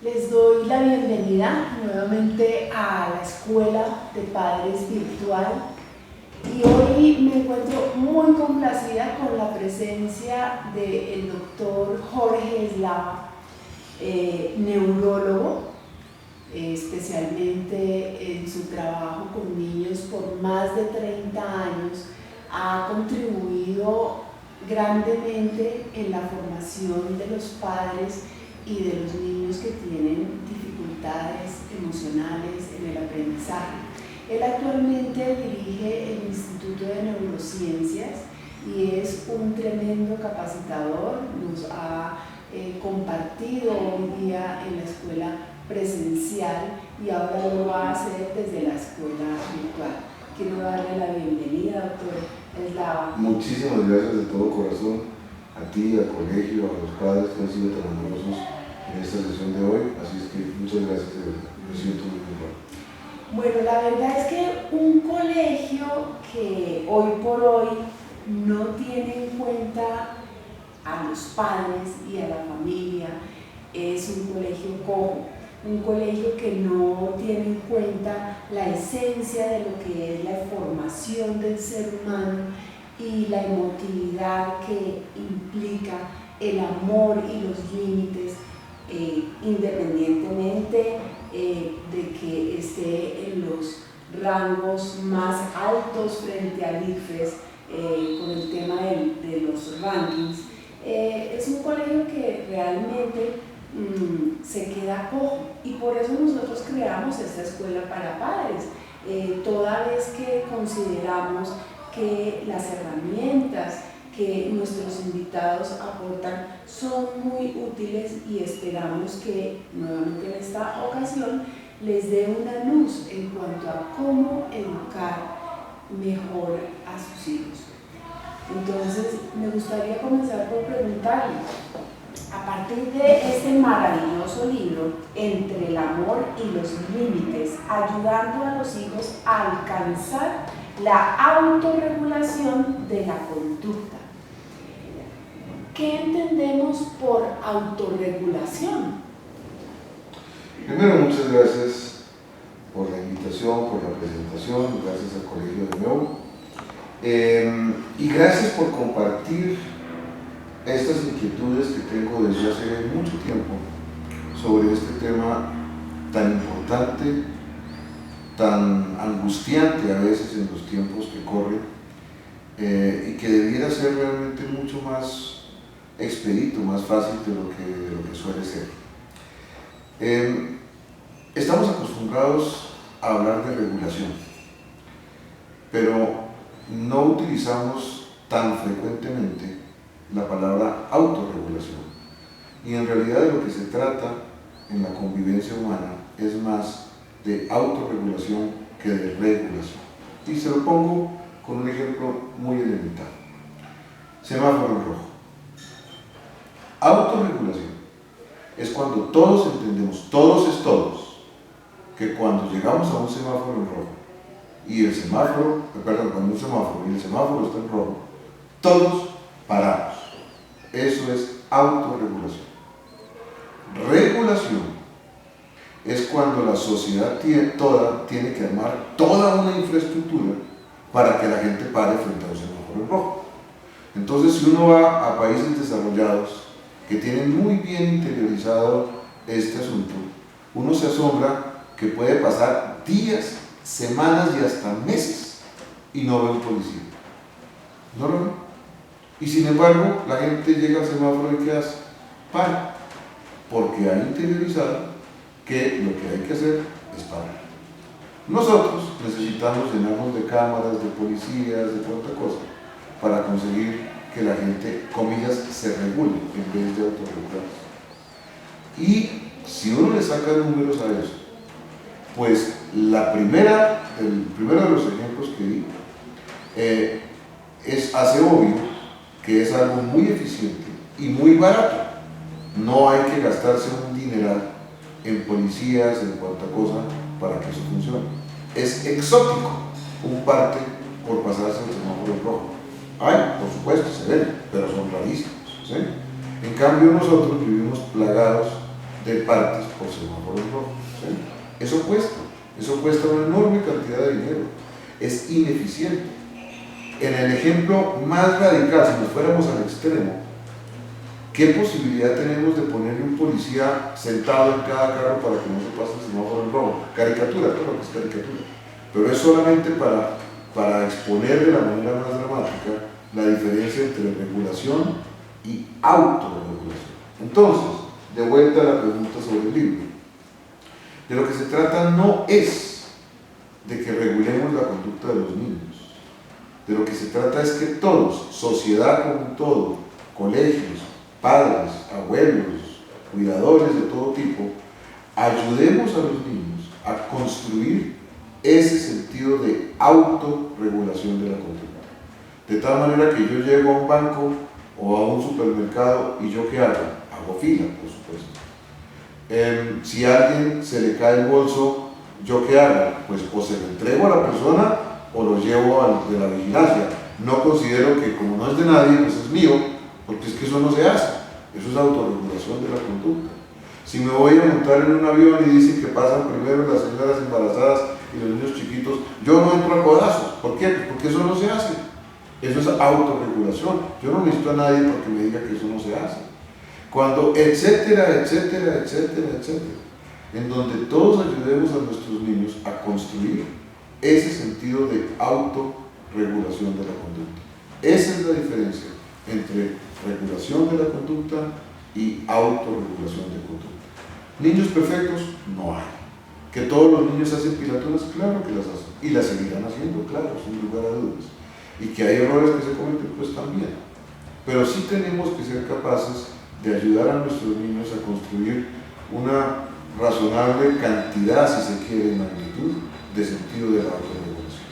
Les doy la bienvenida nuevamente a la Escuela de Padres Virtual y hoy me encuentro muy complacida con la presencia del doctor Jorge Eslava, neurólogo, especialmente en su trabajo con niños por más de 30 años, ha contribuido grandemente en la formación de los padres y de los niños que tienen dificultades emocionales en el aprendizaje. Él actualmente dirige el Instituto de Neurociencias y es un tremendo capacitador. Nos ha compartido hoy día en la escuela presencial y ahora lo va a hacer desde la escuela virtual. Quiero darle la bienvenida, doctor Eslava. Muchísimas gracias de todo corazón a ti, al colegio, a los padres que han sido tan amorosos en esta sesión de hoy, así es que muchas gracias, me siento muy bien. Bueno, la verdad es que un colegio que hoy por hoy no tiene en cuenta a los padres y a la familia es un colegio cojo, un colegio que no tiene en cuenta la esencia de lo que es la formación del ser humano y la emotividad que implica el amor y los límites, independientemente de que esté en los rangos más altos frente al ICFES con el tema de los rankings. Es un colegio que realmente se queda cojo y por eso nosotros creamos esta escuela para padres, toda vez que consideramos que las herramientas que nuestros invitados aportan son muy útiles y esperamos que nuevamente en esta ocasión les dé una luz en cuanto a cómo educar mejor a sus hijos. Entonces me gustaría comenzar por preguntarle, a partir de este maravilloso libro, Entre el amor y los límites, ayudando a los hijos a alcanzar la autorregulación de la conducta. ¿Qué entendemos por autorregulación? Primero, muchas gracias por la invitación, por la presentación, gracias al colegio de nuevo. Y gracias por compartir estas inquietudes que tengo desde hace mucho tiempo sobre este tema tan importante, tan angustiante a veces en los tiempos que corren, y que debiera ser realmente mucho más expedito, más fácil de lo que suele ser. Estamos acostumbrados a hablar de regulación, pero no utilizamos tan frecuentemente la palabra autorregulación. Y en realidad de lo que se trata en la convivencia humana es más de autorregulación que de regulación. Y se lo pongo con un ejemplo muy elemental. Semáforo en rojo. Autorregulación es cuando todos entendemos, todos es todos, que cuando llegamos a un semáforo en rojo y el semáforo, cuando un semáforo y el semáforo está en rojo, todos paramos. Eso es autorregulación. Regulación es cuando la sociedad tiene que armar toda una infraestructura para que la gente pare frente a un semáforo en rojo. Entonces, si uno va a países desarrollados que tienen muy bien interiorizado este asunto, uno se asombra que puede pasar días, semanas y hasta meses y no ve un policía. No lo ve. Y sin embargo, la gente llega al semáforo y ¿qué hace? Para. Porque ha interiorizado que lo que hay que hacer es parar. Nosotros necesitamos llenarnos de cámaras, de policías, de cuánta cosa, para conseguir que la gente, comillas, se regule en vez de autorregularse. Y si uno le saca números a eso, pues el primero de los ejemplos que di hace obvio que es algo muy eficiente y muy barato. No hay que gastarse un dineral en policías, en cuanta cosa, para que eso funcione. Es exótico un parte por pasarse el semáforo en rojo. Hay, por supuesto, se ven, pero son rarísimos, ¿sí? En cambio, nosotros vivimos plagados de partes por semáforo rojo. ¿Sí? Eso cuesta una enorme cantidad de dinero, es ineficiente. En el ejemplo más radical, si nos fuéramos al extremo, ¿qué posibilidad tenemos de ponerle un policía sentado en cada carro para que no se pase el semáforo en rojo? Caricatura, claro que es caricatura, pero es solamente para exponer de la manera más dramática la diferencia entre regulación y autorregulación. Entonces, de vuelta a la pregunta sobre el libro. De lo que se trata no es de que regulemos la conducta de los niños. De lo que se trata es que todos, sociedad como un todo, colegios, padres, abuelos, cuidadores de todo tipo, ayudemos a los niños a construir ese sentido de autorregulación de la conducta. De tal manera que yo llego a un banco o a un supermercado y yo ¿qué hago? Hago fila, por supuesto. Si a alguien se le cae el bolso, ¿yo qué hago? Pues o se lo entrego a la persona o lo llevo al de la vigilancia. No considero que como no es de nadie, pues es mío, porque es que eso no se hace. Eso es autorregulación de la conducta. Si me voy a montar en un avión y dicen que pasan primero las señoras embarazadas y los niños chiquitos, yo no entro a codazos. ¿Por qué? Porque eso no se hace. Eso es autorregulación. Yo no necesito a nadie porque me diga que eso no se hace. Cuando etcétera, etcétera, etcétera, etcétera, en donde todos ayudemos a nuestros niños a construir ese sentido de autorregulación de la conducta. Esa es la diferencia entre regulación de la conducta y autorregulación de conducta. Niños perfectos no hay. Que todos los niños hacen pilaturas, claro que las hacen, y las seguirán haciendo, claro, sin lugar a dudas. Y que hay errores que se cometen, pues también. Pero sí tenemos que ser capaces de ayudar a nuestros niños a construir una razonable cantidad, si se quiere, magnitud, de sentido de la autorregulación.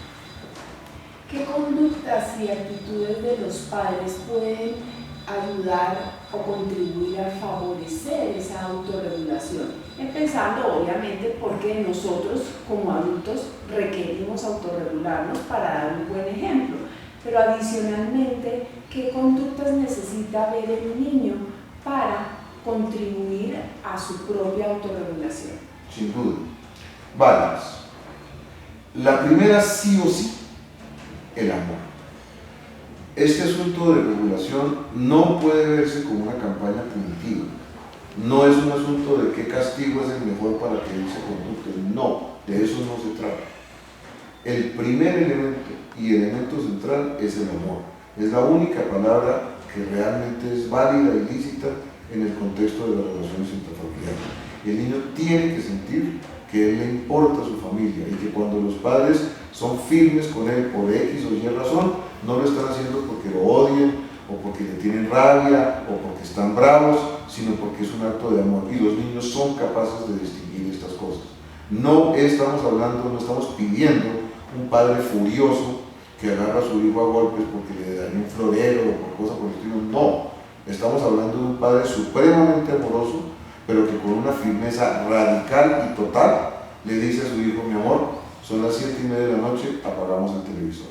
¿Qué conductas y actitudes de los padres pueden ayudar o contribuir a favorecer esa autorregulación? Empezando, obviamente, porque nosotros como adultos requerimos autorregularnos para dar un buen ejemplo, pero adicionalmente, ¿qué conductas necesita ver el niño para contribuir a su propia autorregulación? Sin duda, varias. La primera, sí o sí, el amor. Este asunto de regulación no puede verse como una campaña punitiva. No es un asunto de qué castigo es el mejor para que él se conduzca. No, de eso no se trata. El primer elemento y elemento central es el amor. Es la única palabra que realmente es válida y lícita en el contexto de las relaciones intrafamiliares. El niño tiene que sentir que a él le importa su familia y que cuando los padres son firmes con él por X o Y razón, no lo están haciendo porque lo odien o porque le tienen rabia o porque están bravos, sino porque es un acto de amor y los niños son capaces de distinguir estas cosas. No estamos hablando, no estamos pidiendo un padre furioso que agarra a su hijo a golpes porque le dañó un florero o por cosas por el estilo. No, estamos hablando de un padre supremamente amoroso, pero que con una firmeza radical y total le dice a su hijo: mi amor, son las 7:30 de la noche, apagamos el televisor.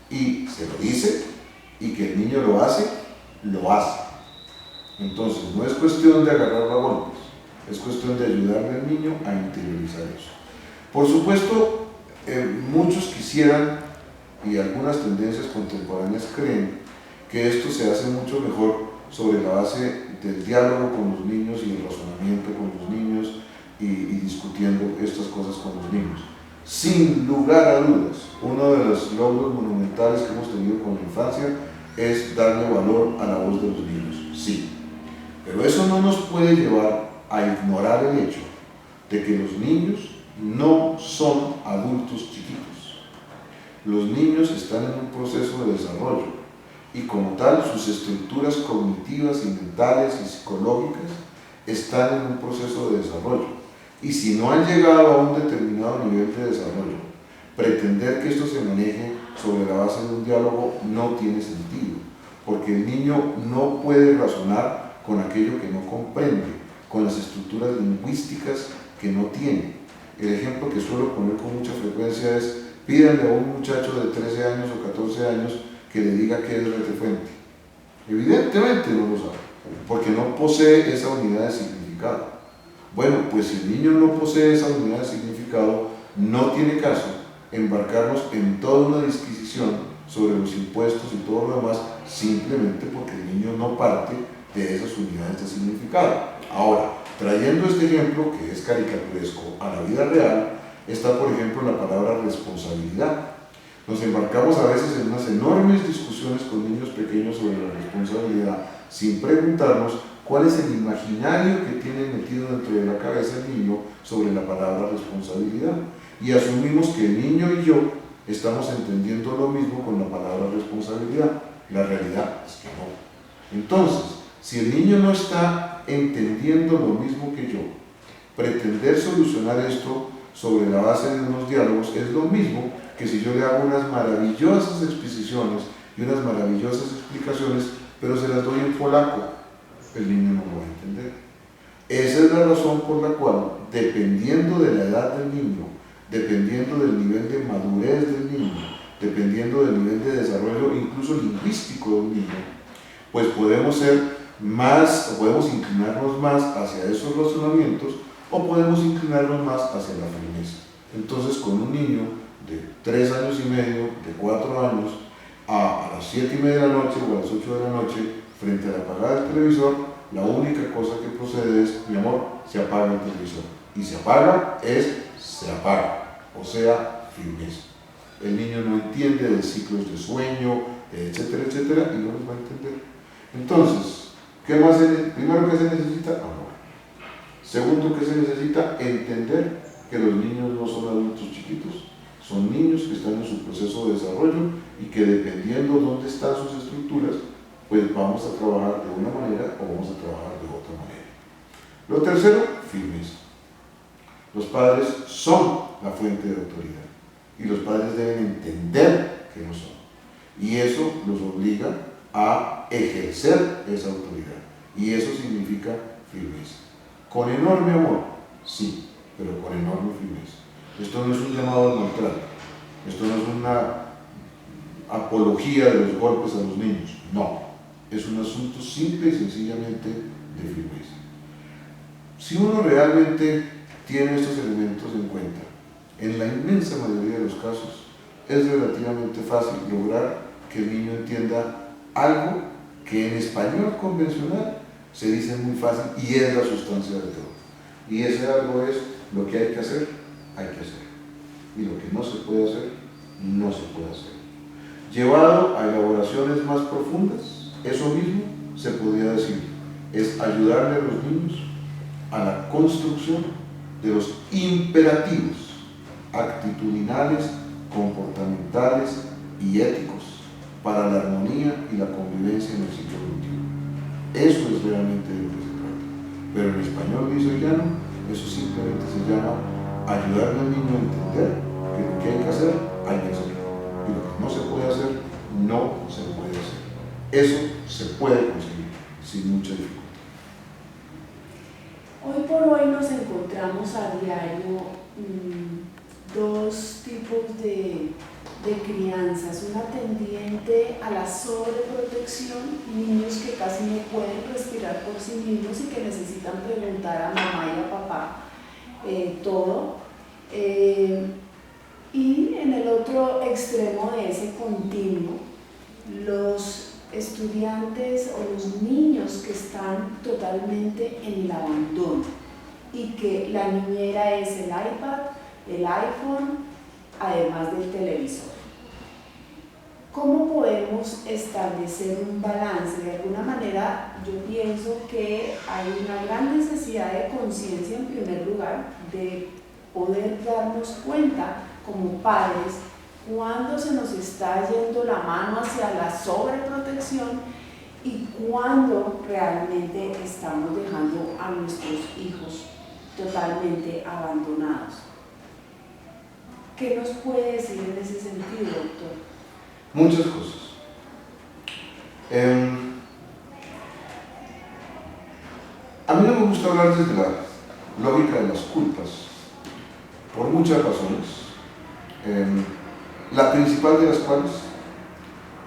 Y se lo dice, y que el niño lo hace, lo hace. Entonces, no es cuestión de agarrarlo a golpes, es cuestión de ayudarle al niño a interiorizar eso. Por supuesto, muchos quisieran, y algunas tendencias contemporáneas creen, que esto se hace mucho mejor sobre la base del diálogo con los niños y el razonamiento con los niños y discutiendo estas cosas con los niños. Sin lugar a dudas, uno de los logros monumentales que hemos tenido con la infancia es darle valor a la voz de los niños, sí. Pero eso no nos puede llevar a ignorar el hecho de que los niños no son adultos chiquitos. Los niños están en un proceso de desarrollo y como tal sus estructuras cognitivas y mentales y psicológicas están en un proceso de desarrollo. Y si no han llegado a un determinado nivel de desarrollo, pretender que esto se maneje sobre la base de un diálogo no tiene sentido, porque el niño no puede razonar con aquello que no comprende, con las estructuras lingüísticas que no tiene. El ejemplo que suelo poner con mucha frecuencia es: pídanle a un muchacho de 13 años o 14 años que le diga qué es retefuente. Evidentemente no lo sabe, porque no posee esa unidad de significado. pues si el niño no posee esa unidad de significado, no tiene caso embarcarnos en toda una disquisición sobre los impuestos y todo lo demás, simplemente porque el niño no parte de esas unidades de significado. Ahora, trayendo este ejemplo, que es caricaturesco, a la vida real, está por ejemplo la palabra responsabilidad. Nos embarcamos a veces en unas enormes discusiones con niños pequeños sobre la responsabilidad, sin preguntarnos cuál es el imaginario que tiene metido dentro de la cabeza el niño sobre la palabra responsabilidad. Y asumimos que el niño y yo estamos entendiendo lo mismo con la palabra responsabilidad. La realidad es que no. Entonces, si el niño no está entendiendo lo mismo que yo, pretender solucionar esto sobre la base de unos diálogos es lo mismo que si yo le hago unas maravillosas exposiciones y unas maravillosas explicaciones, pero se las doy en polaco. El niño no lo va a entender. Esa es la razón por la cual, dependiendo de la edad del niño, dependiendo del nivel de madurez del niño, dependiendo del nivel de desarrollo incluso lingüístico del niño, pues podemos ser más, o podemos inclinarnos más hacia esos razonamientos, o podemos inclinarnos más hacia la firmeza. Entonces, con un niño de 3 años y medio, de 4 años, a las 7:30 de la noche o a las 8 de la noche, frente a la apagada del televisor, la única cosa que procede es, mi amor, se apaga el televisor. Y se apaga se apaga, o sea, firmeza. El niño no entiende de ciclos de sueño, etcétera, etcétera, y no los va a entender. Entonces, ¿qué más? Primero, ¿qué se necesita? Amor. Segundo, ¿qué se necesita? Entender que los niños no son adultos chiquitos, son niños que están en su proceso de desarrollo y que dependiendo dónde están sus estructuras, pues vamos a trabajar de una manera o vamos a trabajar de otra manera. Lo tercero, firmeza. Los padres son la fuente de autoridad y los padres deben entender que no son. Y eso los obliga a ejercer esa autoridad. Y eso significa firmeza. Con enorme amor, sí, pero con enorme firmeza. Esto no es un llamado al maltrato, esto no es una apología de los golpes a los niños, no, es un asunto simple y sencillamente de firmeza. Si uno realmente tiene estos elementos en cuenta, en la inmensa mayoría de los casos es relativamente fácil lograr que el niño entienda algo que en español convencional se dice muy fácil y es la sustancia de todo. Y ese algo es lo que hay que hacer, y lo que no se puede hacer, no se puede hacer. Llevado a elaboraciones más profundas, eso mismo se podría decir, es ayudarle a los niños a la construcción de los imperativos actitudinales, comportamentales y éticos para la armonía y la convivencia en el siglo XXI. Eso es realmente de lo que se trata. Pero en español liso y llano, eso simplemente se llama ayudarle al niño a entender que lo que hay que hacer, hay que hacerlo. Y lo que no se puede hacer, no se puede hacer. Eso se puede conseguir sin mucha dificultad. Hoy por hoy nos encontramos a diario dos tipos de crianzas, una tendiente a la sobreprotección, niños que casi no pueden respirar por sí mismos y que necesitan preguntar a mamá y a papá todo, y en el otro extremo de ese continuo, los estudiantes o los niños que están totalmente en el abandono y que la niñera es el iPad, el iPhone, además del televisor. ¿Cómo podemos establecer un balance? De alguna manera yo pienso que hay una gran necesidad de conciencia en primer lugar, de poder darnos cuenta como padres cuando se nos está yendo la mano hacia la sobreprotección y cuando realmente estamos dejando a nuestros hijos totalmente abandonados. ¿Qué nos puede decir en ese sentido, doctor? Muchas cosas. A mí no me gusta hablar desde la lógica de las culpas, por muchas razones. La principal de las cuales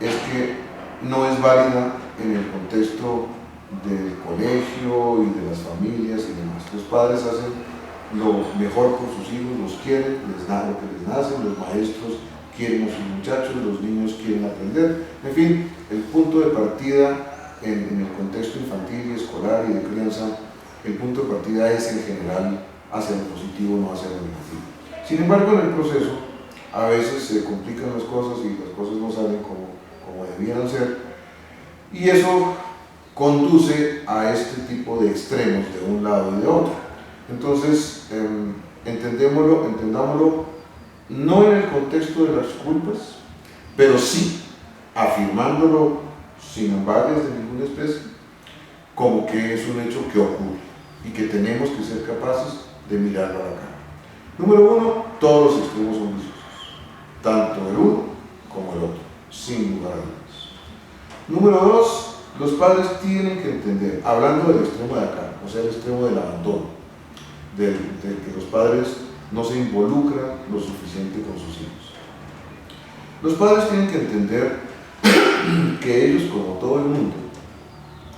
es que no es válida en el contexto del colegio y de las familias y demás. Los padres hacen lo mejor por sus hijos, los quieren, les da lo que les nace, los maestros quieren a sus muchachos, los niños quieren aprender. En fin, el punto de partida en el contexto infantil y escolar y de crianza, el punto de partida es en general hacia lo positivo, no hacia lo negativo. Sin embargo, en el proceso a veces se complican las cosas y las cosas no salen como debieran ser, y eso conduce a este tipo de extremos de un lado y de otro. Entonces, entendámoslo no en el contexto de las culpas, pero sí afirmándolo sin embargo de ninguna especie, como que es un hecho que ocurre y que tenemos que ser capaces de mirarlo a la cara. Número uno, todos los extremos son viciosos, tanto el uno como el otro, sin lugar a dudas. Número dos, los padres tienen que entender, hablando del extremo de acá, o sea, el extremo del abandono, de que los padres no se involucran lo suficiente con sus hijos. Los padres tienen que entender que ellos, como todo el mundo,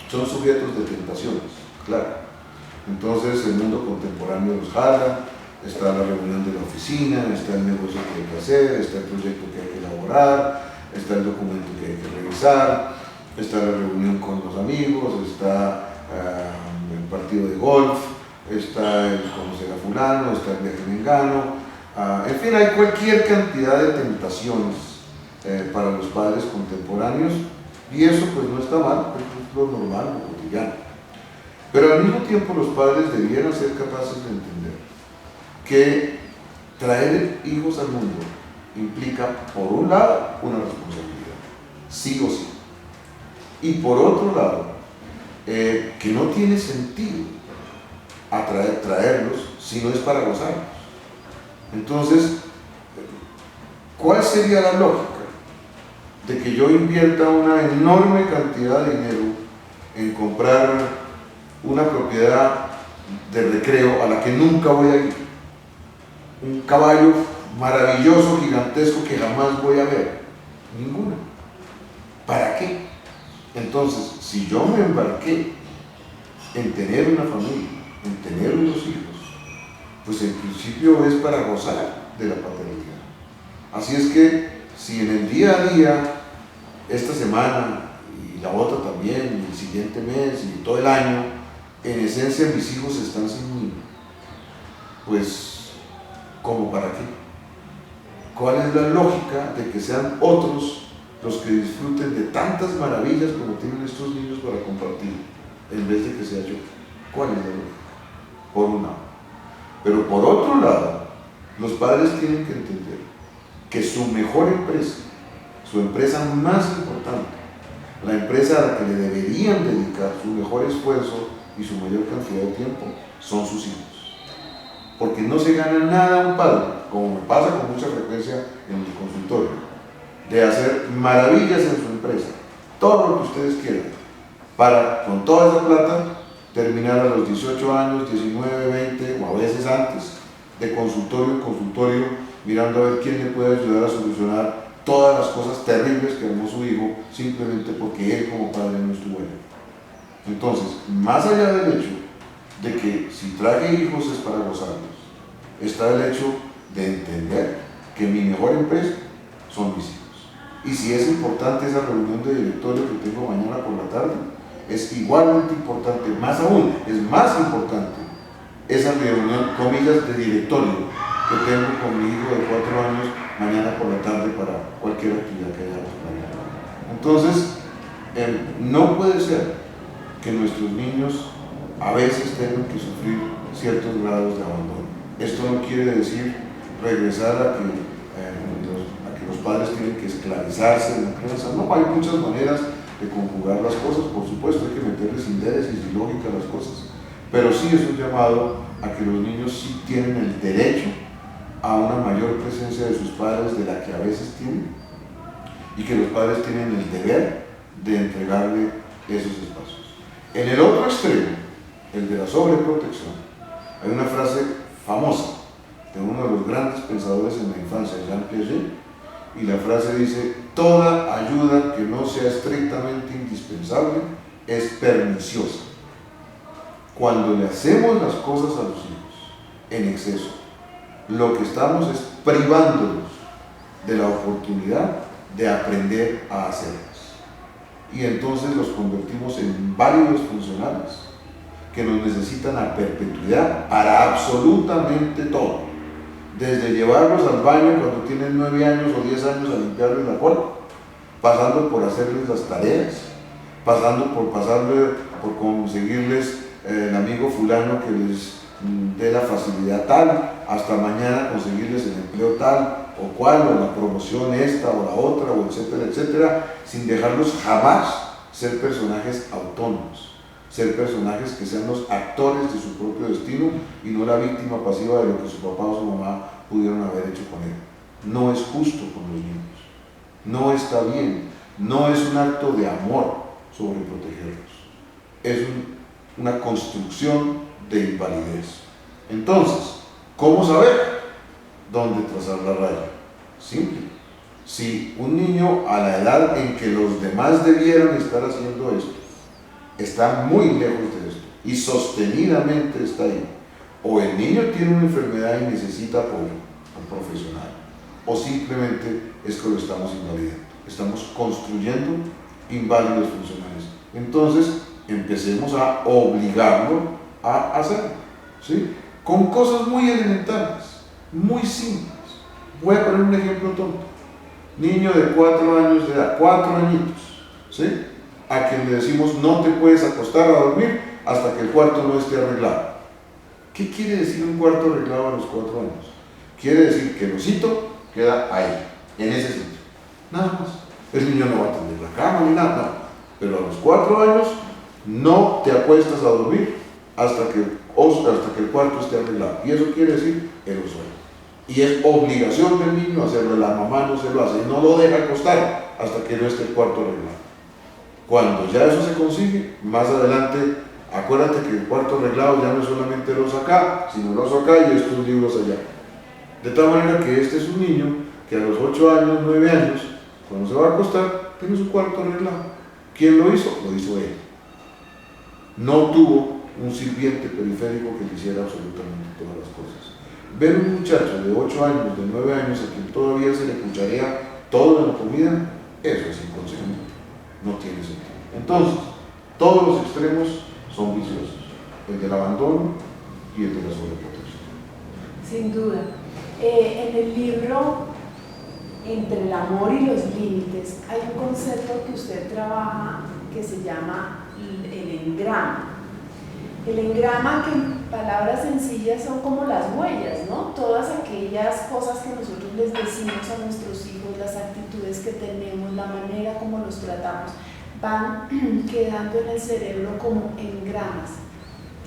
son sujetos de tentaciones, claro. Entonces el mundo contemporáneo los jala, está la reunión de la oficina, está el negocio que hay que hacer, está el proyecto que hay que elaborar, está el documento que hay que revisar, está la reunión con los amigos, está el partido de golf, está el conocer a fulano, está el viaje mengano, en fin, hay cualquier cantidad de tentaciones para los padres contemporáneos, y eso pues no está mal, pues, es lo normal, lo cotidiano. Pero al mismo tiempo los padres debieran ser capaces de entender que traer hijos al mundo implica, por un lado, una responsabilidad, sí o sí, y por otro lado, que no tiene sentido traerlos si no es para gozarlos. Entonces, ¿cuál sería la lógica de que yo invierta una enorme cantidad de dinero en comprar una propiedad de recreo a la que nunca voy a ir? Un caballo maravilloso, gigantesco, que jamás voy a ver. Ninguna. ¿Para qué? Entonces, si yo me embarqué en tener una familia, en tener unos hijos, pues en principio es para gozar de la paternidad. Así es que, si en el día a día, esta semana, y la otra también, y el siguiente mes, y todo el año, en esencia mis hijos están sin mí, pues, ¿cómo para qué? ¿Cuál es la lógica de que sean otros los que disfruten de tantas maravillas como tienen estos niños para compartir, en vez de que sea yo? ¿Cuál es la lógica? Por un lado. Pero por otro lado, los padres tienen que entender que su mejor empresa, su empresa más importante, la empresa a la que le deberían dedicar su mejor esfuerzo y su mayor cantidad de tiempo, son sus hijos. Porque no se gana nada un padre, como me pasa con mucha frecuencia en mi consultorio, de hacer maravillas en su empresa, todo lo que ustedes quieran, para con toda esa plata terminar a los 18 años, 19, 20 o a veces antes, de consultorio en consultorio, mirando a ver quién le puede ayudar a solucionar todas las cosas terribles que armó su hijo, simplemente porque él como padre no estuvo ahí. Entonces, más allá del hecho de que si traje hijos es para gozarlos, está el hecho de entender que mi mejor empresa son mis hijos. Y si es importante esa reunión de directorio que tengo mañana por la tarde, es igualmente importante, más aún, es más importante esa reunión, comillas, de directorio que tengo con mi hijo de 4 años mañana por la tarde para cualquier actividad que hayamos planeado. Entonces, no puede ser que nuestros niños a veces tengan que sufrir ciertos grados de abandono. Esto no quiere decir regresar a que los padres tienen que esclavizarse en la crianza. No, hay muchas maneras de conjugar las cosas, por supuesto, hay que meterles intereses y lógica a las cosas, pero sí es un llamado a que los niños sí tienen el derecho a una mayor presencia de sus padres de la que a veces tienen, y que los padres tienen el deber de entregarle esos espacios. En el otro extremo, el de la sobreprotección, hay una frase famosa de uno de los grandes pensadores en la infancia, Jean Piaget, y la frase dice: toda ayuda que no sea estrictamente indispensable es perniciosa. Cuando le hacemos las cosas a los hijos en exceso. Lo que estamos es privándolos de la oportunidad de aprender a hacerlas. Y entonces los convertimos en válidos funcionales que nos necesitan a perpetuidad para absolutamente todo. Desde llevarlos al baño cuando tienen 9 años o 10 años a limpiarles la cola, pasando por hacerles las tareas, pasando por conseguirles el amigo fulano que les dé la facilidad tal, hasta mañana conseguirles el empleo tal o cual, o la promoción esta o la otra, o etcétera, etcétera, sin dejarlos jamás ser personajes autónomos, ser personajes que sean los actores de su propio destino y no la víctima pasiva de lo que su papá o su mamá pudieron haber hecho con él. No es justo con los niños, no está bien, no es un acto de amor sobre protegerlos, es una construcción de invalidez. Entonces, ¿cómo saber dónde trazar la raya? Simple. Si un niño a la edad en que los demás debieran estar haciendo esto, está muy lejos de esto y sostenidamente está ahí, o el niño tiene una enfermedad y necesita apoyo profesional, o simplemente es que lo estamos invalidando, estamos construyendo inválidos funcionales. Entonces empecemos a obligarlo a hacerlo, ¿sí? Con cosas muy elementales, muy simples. Voy a poner un ejemplo tonto. Niño de 4 años de edad, 4 añitos, ¿sí? A quien le decimos no te puedes acostar a dormir hasta que el cuarto no esté arreglado. ¿Qué quiere decir un cuarto arreglado a los 4 años? Quiere decir que el osito queda ahí, en ese sitio, nada más. El niño no va a tender la cama ni nada, no. Pero a los 4 años no te acuestas a dormir hasta que el cuarto esté arreglado. Y eso quiere decir el sueño. Y es obligación del niño hacerlo, la mamá no se lo hace, no lo deja acostar hasta que no esté el cuarto arreglado. Cuando ya eso se consigue, más adelante, acuérdate que el cuarto arreglado ya no es solamente los acá, sino los acá y estos libros allá. De tal manera que este es un niño que a los 8 años, 9 años, cuando se va a acostar, tiene su cuarto arreglado. ¿Quién lo hizo? Lo hizo él. No tuvo un sirviente periférico que le hiciera absolutamente todas las cosas. Ver un muchacho de 8 años, de 9 años, a quien todavía se le cucharea todo en la comida, eso es inconsecuente, no tiene sentido. Entonces, todos los extremos son viciosos, el del abandono y el de la sobreprotección. Sin duda. En el libro Entre el amor y los límites hay un concepto que usted trabaja que se llama el engrama. El engrama, que en palabras sencillas son como las huellas, ¿no? Todas aquellas cosas que nosotros les decimos a nuestros hijos, las actitudes que tenemos, la manera como los tratamos, van quedando en el cerebro como engramas.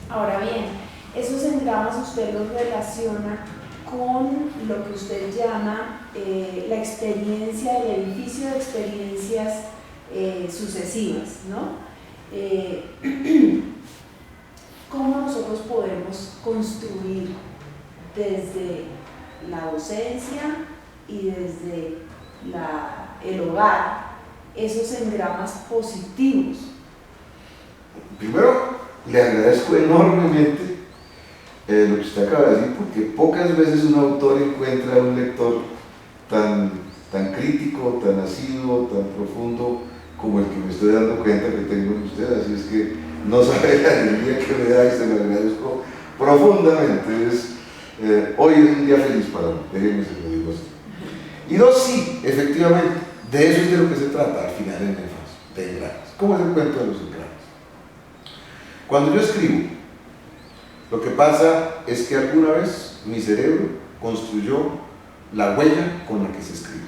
Ahora bien, esos engramas usted los relaciona con lo que usted llama la experiencia, el edificio de experiencias sucesivas, ¿no? ¿Cómo nosotros podemos construir desde la docencia y desde el hogar esos engramas positivos? Primero, le agradezco enormemente lo que usted acaba de decir, porque pocas veces un autor encuentra un lector tan crítico, tan asiduo, tan profundo como el que me estoy dando cuenta que tengo en usted, así es que no sabe la alegría que me da y se lo agradezco profundamente. Hoy es un día feliz para mí, déjenme se lo digo así. Y dos, sí, efectivamente, de eso es de lo que se trata al final en el de engranes. ¿Cómo es el cuento de los engranes? Cuando yo escribo, lo que pasa es que alguna vez mi cerebro construyó la huella con la que se escribe.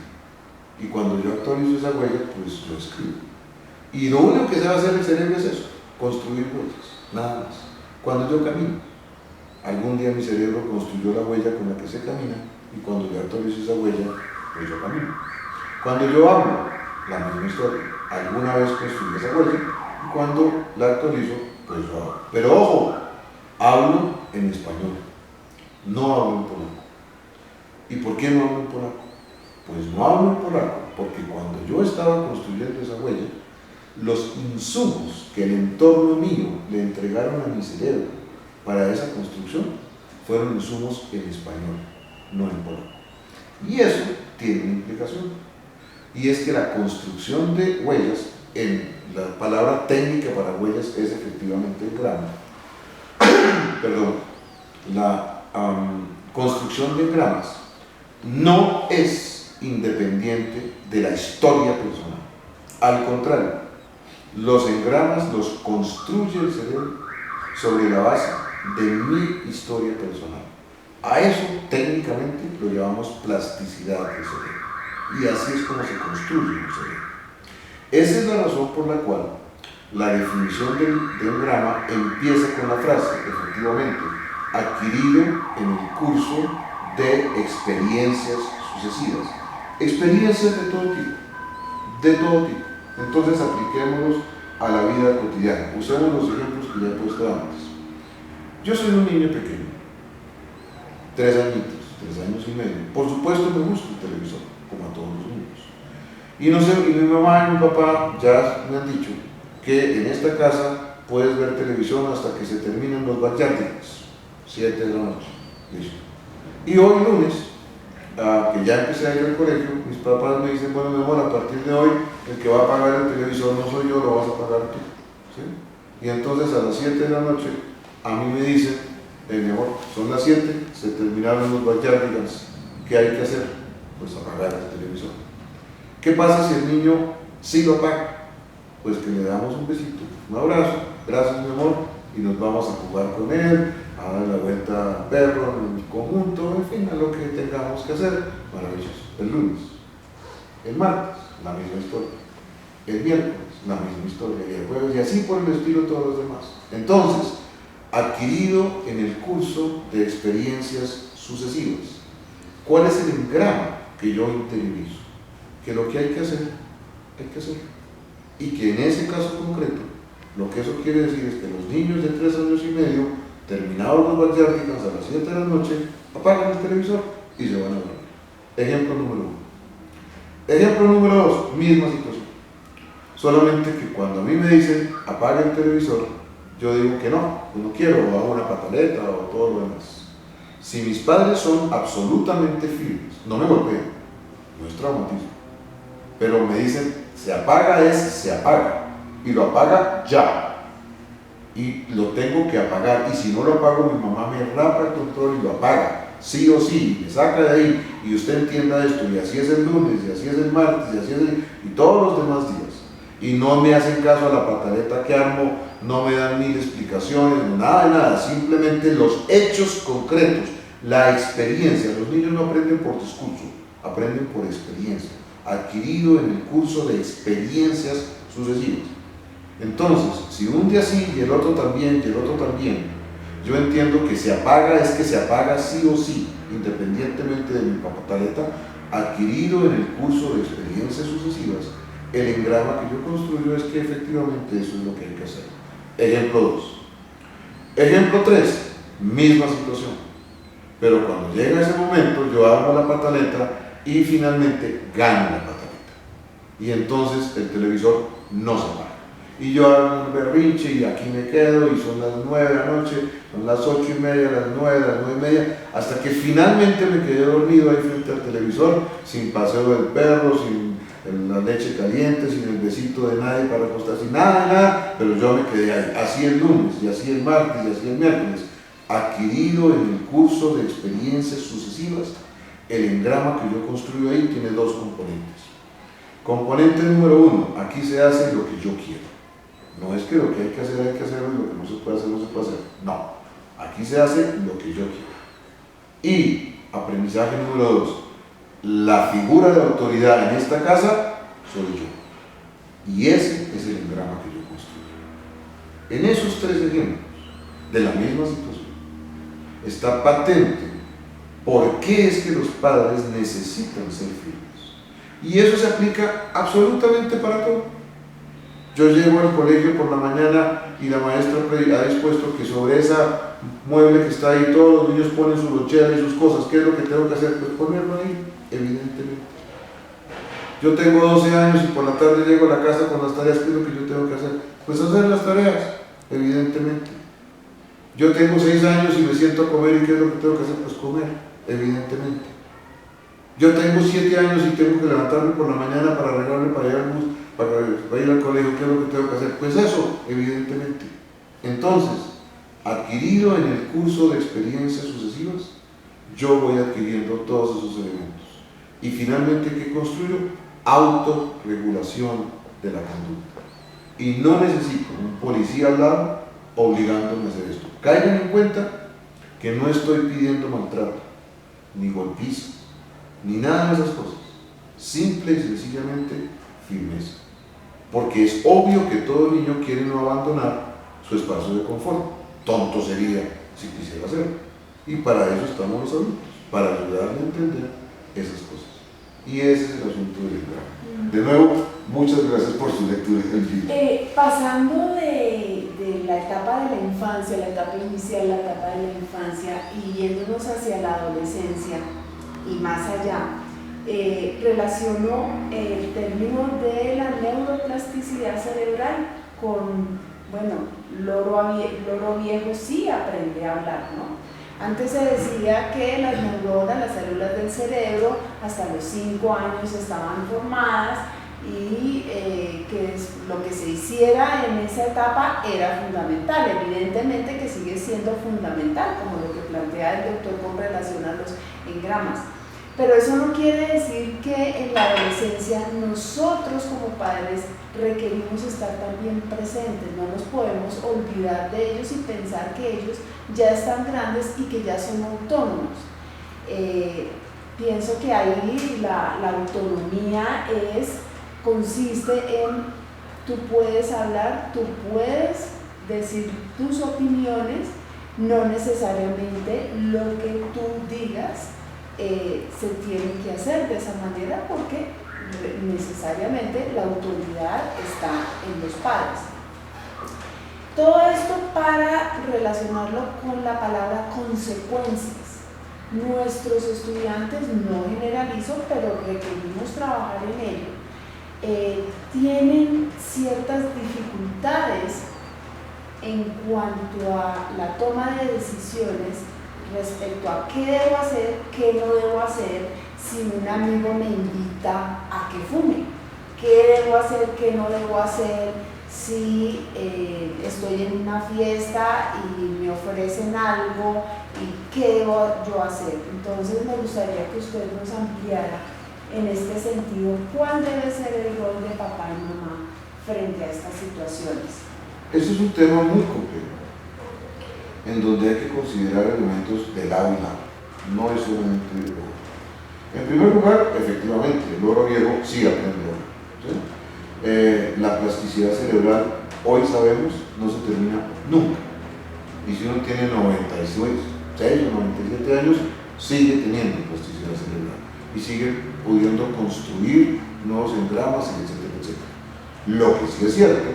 Y cuando yo actualizo esa huella, pues lo escribo. Y lo único que se va a hacer el cerebro es eso, construir huellas, nada más. Cuando yo camino, algún día mi cerebro construyó la huella con la que se camina, y cuando yo actualizo esa huella, pues yo camino. Cuando yo hablo, la misma historia. Alguna vez construí esa huella, y cuando la actualizo, pues yo hablo. Pero ojo, hablo en español, no hablo en polaco. ¿Y por qué no hablo en polaco? Pues no hablo en polaco porque cuando yo estaba construyendo esa huella, los insumos que el entorno mío le entregaron a mi cerebro para esa construcción fueron insumos en español, no en polaco. Y eso tiene una implicación, y es que la construcción de huellas, en la palabra técnica para huellas es efectivamente el gramo, perdón, la construcción de engramas no es independiente de la historia personal. Al contrario, los engramas los construye el cerebro sobre la base de mi historia personal. A eso técnicamente lo llamamos plasticidad del cerebro. Y así es como se construye un cerebro. Esa es la razón por la cual la definición de engrama empieza con la frase, efectivamente, adquirido en el curso de experiencias sucesivas. Experiencias de todo tipo, de todo tipo. Entonces apliquémoslos a la vida cotidiana. Usemos los ejemplos que ya he puesto antes. Yo soy un niño pequeño, 3 añitos, 3 años y medio. Por supuesto me gusta el televisor, como a todos los niños. Y no sé, y mi mamá y mi papá ya me han dicho que en esta casa puedes ver televisión hasta que se terminen los backyardigans, 7 de la noche. Listo. Y hoy lunes, que ya empecé a ir al colegio, mis papás me dicen, bueno, mi amor, a partir de hoy, el que va a pagar el televisor no soy yo, lo vas a pagar tú. ¿Sí? Y entonces a las 7 de la noche, a mí me dicen, mi amor, son las 7, se terminaron los backyardigans, ¿qué hay que hacer? Pues apagar el televisor. ¿Qué pasa si el niño sí lo apaga? Pues que le damos un besito, un abrazo, gracias mi amor, y nos vamos a jugar con él, a dar la vuelta al perro en conjunto, en fin, a lo que tengamos que hacer. Maravilloso. El lunes, el martes, la misma historia. El miércoles, la misma historia. Y el jueves, y así por el estilo todos los demás. Entonces, adquirido en el curso de experiencias sucesivas. ¿Cuál es el engrama que yo interiorizo? Que lo que hay que hacer, hay que hacer. Y que en ese caso concreto, lo que eso quiere decir es que los niños de 3 años y medio, terminados los backyardigans a las 7 de la noche, apagan el televisor y se van a dormir. Ejemplo número 1. Ejemplo número 2, misma situación. Solamente que cuando a mí me dicen apaga el televisor, yo digo que no quiero, o hago una pataleta o todo lo demás. Si mis padres son absolutamente firmes, no me golpean, no es traumatismo, pero me dicen se apaga se apaga, y lo apaga ya. Y lo tengo que apagar, y si no lo apago mi mamá me rapa el control y lo apaga, sí o sí, me saca de ahí, y usted entienda esto, y así es el lunes, y así es el martes, y así es y todos los demás días, y no me hacen caso a la pataleta que armo, no me dan 1000 explicaciones, nada de nada, simplemente los hechos concretos, la experiencia. Los niños no aprenden por discurso, aprenden por experiencia, adquirido en el curso de experiencias sucesivas. Entonces, si un día sí y el otro también, y el otro también, yo entiendo que se apaga es que se apaga sí o sí, independientemente de mi pataleta, adquirido en el curso de experiencias sucesivas, el engrama que yo construyo es que efectivamente eso es lo que hay que hacer. Ejemplo 2. Ejemplo 3, misma situación. Pero cuando llega ese momento, yo armo la pataleta y finalmente gano la pataleta. Y entonces el televisor no se apaga. Y yo hago un berrinche y aquí me quedo y son las 9 de la noche, son las 8:30, las 9, las 9:30, hasta que finalmente me quedé dormido ahí frente al televisor, sin paseo del perro, sin la leche caliente, sin el besito de nadie para acostarse, sin nada, pero yo me quedé ahí. Así el lunes, y así el martes, y así el miércoles, adquirido en el curso de experiencias sucesivas. El engrama que yo construyo ahí tiene 2 componentes. Componente número 1, aquí se hace lo que yo quiero. No es que lo que hay que hacerlo y lo que no se puede hacer, no se puede hacer. No, aquí se hace lo que yo quiero. Y aprendizaje número 2, la figura de autoridad en esta casa soy yo. Y ese es el engrama que yo construyo. En esos 3 ejemplos de la misma situación está patente por qué es que los padres necesitan ser firmes. Y eso se aplica absolutamente para todo. Yo llego al colegio por la mañana y la maestra ha dispuesto que sobre esa mueble que está ahí todos los niños ponen su lonchera y sus cosas. ¿Qué es lo que tengo que hacer? Pues ponerlo ahí, evidentemente. Yo tengo 12 años y por la tarde llego a la casa con las tareas. ¿Qué es lo que yo tengo que hacer? Pues hacer las tareas, evidentemente. Yo tengo 6 años y me siento a comer, ¿y qué es lo que tengo que hacer? Pues comer, evidentemente. Yo tengo 7 años y tengo que levantarme por la mañana para arreglarme para ir al bus, para ir al colegio, ¿qué es lo que tengo que hacer? Pues eso, evidentemente. Entonces, adquirido en el curso de experiencias sucesivas, yo voy adquiriendo todos esos elementos. Y finalmente, ¿qué construyo? Autorregulación de la conducta. Y no necesito un policía al lado obligándome a hacer esto. Caigan en cuenta que no estoy pidiendo maltrato, ni golpiza, ni nada de esas cosas. Simple y sencillamente firmeza. Porque es obvio que todo niño quiere no abandonar su espacio de confort. Tonto sería si quisiera hacerlo. Y para eso estamos los adultos, para ayudarle a entender esas cosas. Y ese es el asunto del libro. De nuevo, muchas gracias por su lectura del libro. Pasando de la etapa de la infancia, la etapa inicial, la etapa de la infancia, y yéndonos hacia la adolescencia y más allá, relaciono el término de la neuroplasticidad cerebral con, bueno, loro viejo sí aprende a hablar, ¿no? Antes se decía que las neuronas, las células del cerebro, hasta los 5 años estaban formadas y que lo que se hiciera en esa etapa era fundamental. Evidentemente que sigue siendo fundamental, como lo que plantea el doctor con relación a los engramas. Pero eso no quiere decir que en la adolescencia nosotros como padres requerimos estar también presentes, no nos podemos olvidar de ellos y pensar que ellos ya están grandes y que ya son autónomos. Pienso que ahí la autonomía consiste en tú puedes hablar, tú puedes decir tus opiniones, no necesariamente lo que tú digas se tiene que hacer de esa manera porque necesariamente la autoridad está en los padres. Todo esto para relacionarlo con la palabra consecuencias. Nuestros estudiantes, no generalizo, pero requerimos trabajar en ello, tienen ciertas dificultades en cuanto a la toma de decisiones respecto a qué debo hacer, qué no debo hacer si un amigo me invita a que fume, qué debo hacer, qué no debo hacer si estoy en una fiesta y me ofrecen algo y qué debo yo hacer. Entonces me gustaría que usted nos ampliara en este sentido cuál debe ser el rol de papá y mamá frente a estas situaciones. Ese es un tema muy complejo, en donde hay que considerar elementos de lado y lado, no es solamente de loro. En primer lugar, efectivamente, el loro viejo sí aprende, ¿sí? La plasticidad cerebral, hoy sabemos, no se termina nunca. Y si uno tiene 96 o 97 años, sigue teniendo plasticidad cerebral y sigue pudiendo construir nuevos engramas, etcétera, etcétera. Lo que sí es cierto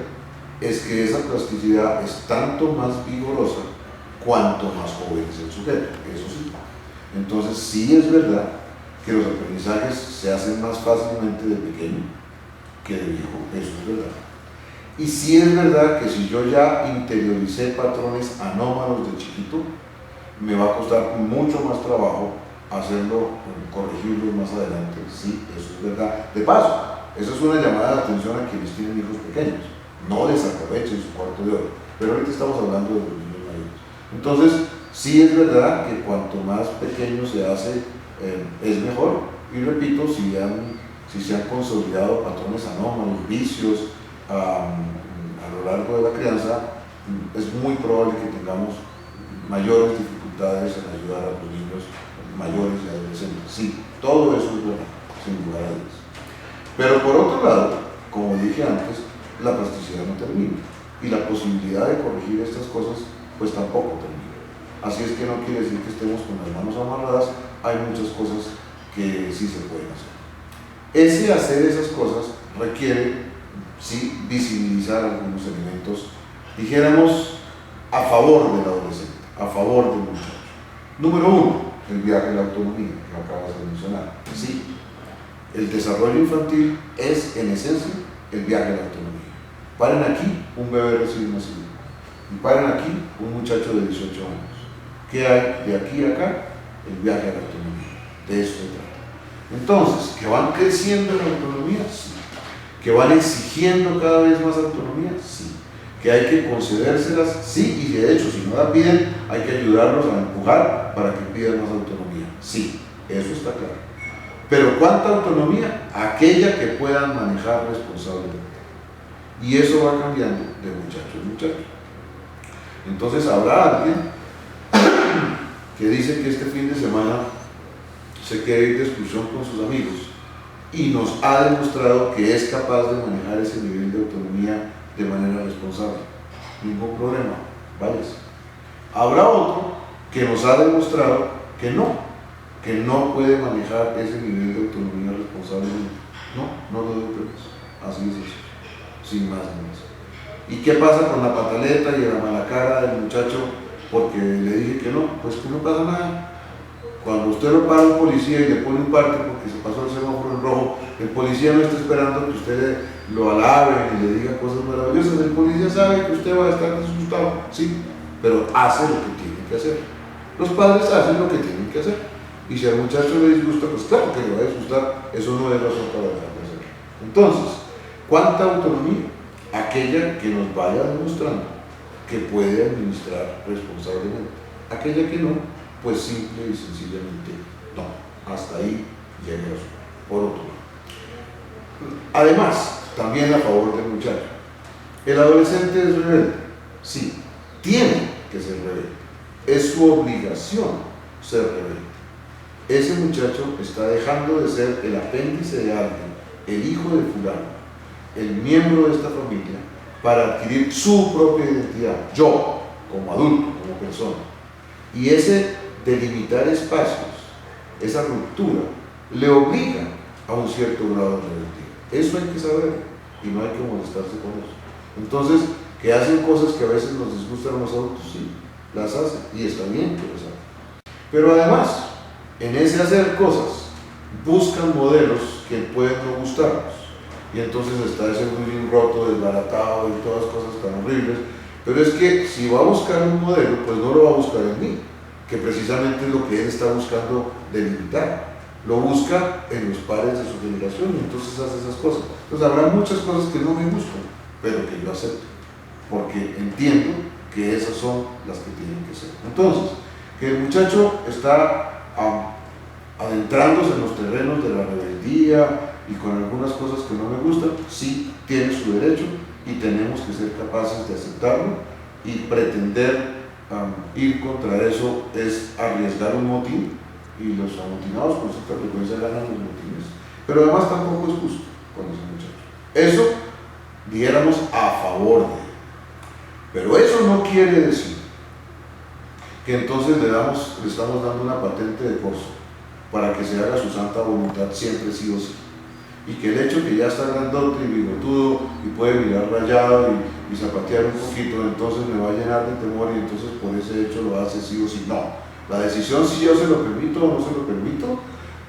es que esa plasticidad es tanto más vigorosa cuanto más joven es el sujeto, eso sí. Entonces sí es verdad que los aprendizajes se hacen más fácilmente de pequeño que de viejo, eso es verdad. Y sí es verdad que si yo ya interioricé patrones anómalos de chiquito, me va a costar mucho más trabajo hacerlo, corregirlo más adelante, sí, eso es verdad. De paso, eso es una llamada de atención a quienes tienen hijos pequeños, no desaprovechen su cuarto de hora, pero ahorita estamos hablando de los niños mayores. Entonces, sí es verdad que cuanto más pequeño se hace, es mejor. Y repito, si se han consolidado patrones anómalos, vicios a lo largo de la crianza, es muy probable que tengamos mayores dificultades en ayudar a los niños mayores y adolescentes. Sí, todo eso es verdad, sin lugar a dudas. Pero por otro lado, como dije antes, la plasticidad no termina y la posibilidad de corregir estas cosas pues tampoco termina. Así es que no quiere decir que estemos con las manos amarradas, hay muchas cosas que sí se pueden hacer. Ese hacer esas cosas requiere sí visibilizar algunos elementos, dijéramos, a favor del adolescente, a favor del muchacho. Número 1, el viaje a la autonomía, que acabas de mencionar. Sí, el desarrollo infantil es en esencia el viaje a la autonomía. Paren aquí, un bebé recién nacido. y paren aquí un muchacho de 18 años. ¿Qué hay de aquí a acá? El viaje a la autonomía. De eso se trata. Entonces, ¿que van creciendo en la autonomía? Sí. ¿Que van exigiendo cada vez más autonomía? Sí. ¿Que hay que concedérselas? Sí, y de hecho, si no la piden, hay que ayudarlos a empujar para que pidan más autonomía. Sí, eso está claro. Pero ¿cuánta autonomía? Aquella que puedan manejar responsablemente. Y eso va cambiando de muchacho en muchacho. Entonces habrá alguien que dice que este fin de semana se quiere ir de excursión con sus amigos y nos ha demostrado que es capaz de manejar ese nivel de autonomía de manera responsable. Ningún problema, váyase. Habrá otro que nos ha demostrado que no puede manejar ese nivel de autonomía responsablemente. No lo doy permiso. Así es eso, sin más ni más. ¿Y qué pasa con la pataleta y la mala cara del muchacho porque le dije que no? Pues que no pasa nada. Cuando usted lo para un policía y le pone un parte porque se pasó el semáforo en rojo, el policía no está esperando que usted lo alabe y le diga cosas maravillosas. El policía sabe que usted va a estar disgustado, sí, pero hace lo que tiene que hacer. Los padres hacen lo que tienen que hacer. Y si al muchacho le disgusta, pues claro que le va a disgustar, eso no es razón para dejar de hacerlo. Entonces, ¿cuánta autonomía? Aquella que nos vaya demostrando que puede administrar responsablemente. Aquella que no, pues simple y sencillamente no. Hasta ahí llega el asunto. Por otro lado. Además, también a favor del muchacho. ¿El adolescente es rebelde? Sí, tiene que ser rebelde. Es su obligación ser rebelde. Ese muchacho está dejando de ser el apéndice de alguien, el hijo de fulano, el miembro de esta familia, para adquirir su propia identidad, yo, como adulto, como persona. Y ese delimitar espacios, esa ruptura, le obliga a un cierto grado de rebeldía. Eso hay que saber y no hay que molestarse con eso. Entonces, que hacen cosas que a veces nos disgustan a los adultos, sí, las hacen y está bien que las hagan. Pero además, en ese hacer cosas, buscan modelos que pueden no gustarnos. Y entonces está ese bullying roto, desbaratado y todas cosas tan horribles. Pero es que si va a buscar un modelo, pues no lo va a buscar en mí, que precisamente es lo que él está buscando delimitar. Lo busca en los pares de su generación y entonces hace esas cosas. Entonces habrá muchas cosas que no me gustan, pero que yo acepto, porque entiendo que esas son las que tienen que ser. Entonces, que el muchacho está adentrándose en los terrenos de la rebeldía y con algunas cosas que no me gustan, sí, tiene su derecho y tenemos que ser capaces de aceptarlo, y pretender ir contra eso es arriesgar un motín, y los amotinados con cierta frecuencia ganan los motines, pero además tampoco es justo con ese muchacho. Eso dijéramos a favor de él, pero eso no quiere decir que entonces le estamos dando una patente de corso para que se haga su santa voluntad siempre sí o sí, y que el hecho que ya está grandote y bigotudo y puede mirar rayado y zapatear un poquito, entonces me va a llenar de temor y entonces por ese hecho lo hace sí o sí. No, la decisión si yo se lo permito o no se lo permito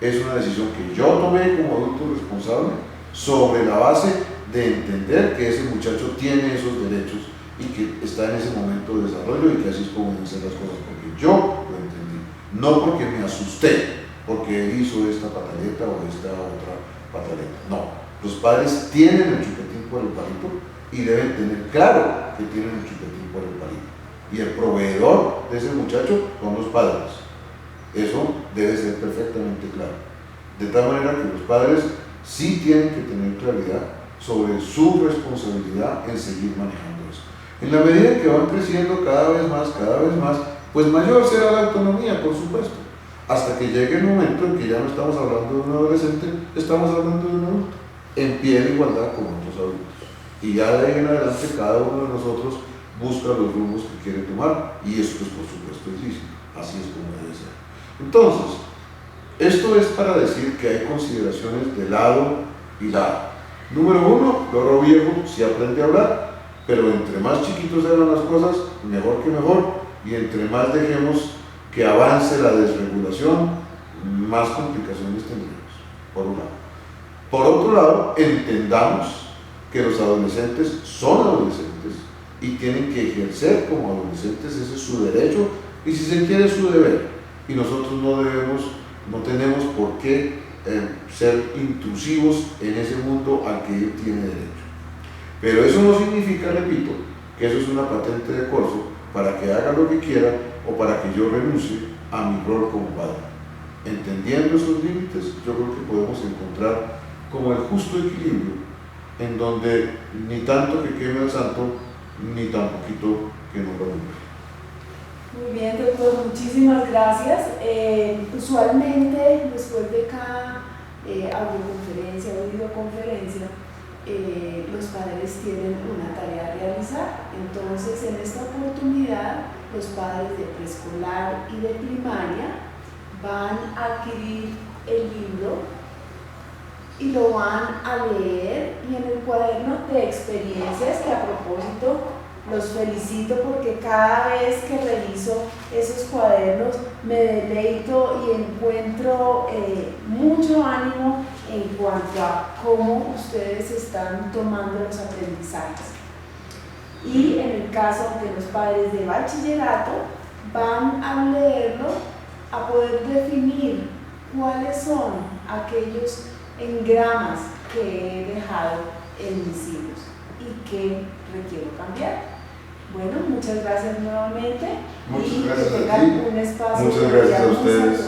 es una decisión que yo tomé como adulto responsable sobre la base de entender que ese muchacho tiene esos derechos y que está en ese momento de desarrollo y que así es como deben ser las cosas, porque yo lo entendí, no porque me asusté porque él hizo esta pataleta o esta otra pataleta. No, los padres tienen el chupetín por el palito y deben tener claro que tienen el chupetín por el palito, y el proveedor de ese muchacho son los padres. Eso debe ser perfectamente claro, de tal manera que los padres sí tienen que tener claridad sobre su responsabilidad en seguir manejando eso. En la medida que van creciendo cada vez más, pues mayor será la autonomía, por supuesto, hasta que llegue el momento en que ya no estamos hablando de un adolescente, estamos hablando de un adulto, en pie de igualdad con otros adultos. Y ya de ahí en adelante cada uno de nosotros busca los rumbos que quiere tomar, y esto pues por supuesto es lícito, así es como debe ser. Entonces, esto es para decir que hay consideraciones de lado y lado. Número uno, loro viejo si aprende a hablar, pero entre más chiquitos hagan las cosas, mejor que mejor, y entre más dejemos que avance la desregulación, más complicaciones tendremos, por un lado. Por otro lado, entendamos que los adolescentes son adolescentes y tienen que ejercer como adolescentes, ese es su derecho y si se quiere su deber. Y nosotros no tenemos por qué ser intrusivos en ese mundo al que él tiene derecho. Pero eso no significa, repito, que eso es una patente de corso para que haga lo que quiera o para que yo renuncie a mi rol como padre. Entendiendo esos límites, yo creo que podemos encontrar como el justo equilibrio en donde ni tanto que queme al santo, ni tan poquito que no lo alumbre. Muy bien, doctor, muchísimas gracias. Usualmente, después de cada audioconferencia o videoconferencia, los padres tienen una tarea a realizar. Entonces, en esta oportunidad, los padres de preescolar y de primaria van a adquirir el libro y lo van a leer, y en el cuaderno de experiencias, que a propósito los felicito porque cada vez que reviso esos cuadernos me deleito y encuentro mucho ánimo en cuanto a cómo ustedes están tomando los aprendizajes. Y en el caso de los padres de bachillerato, van a leerlo, a poder definir cuáles son aquellos engramas que he dejado en mis hijos y que requiero cambiar. Bueno, muchas gracias nuevamente. Muchas gracias gracias a ti. Un espacio. Muchas gracias a ustedes.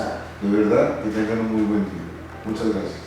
De verdad, que tengan un muy buen día. Muchas gracias.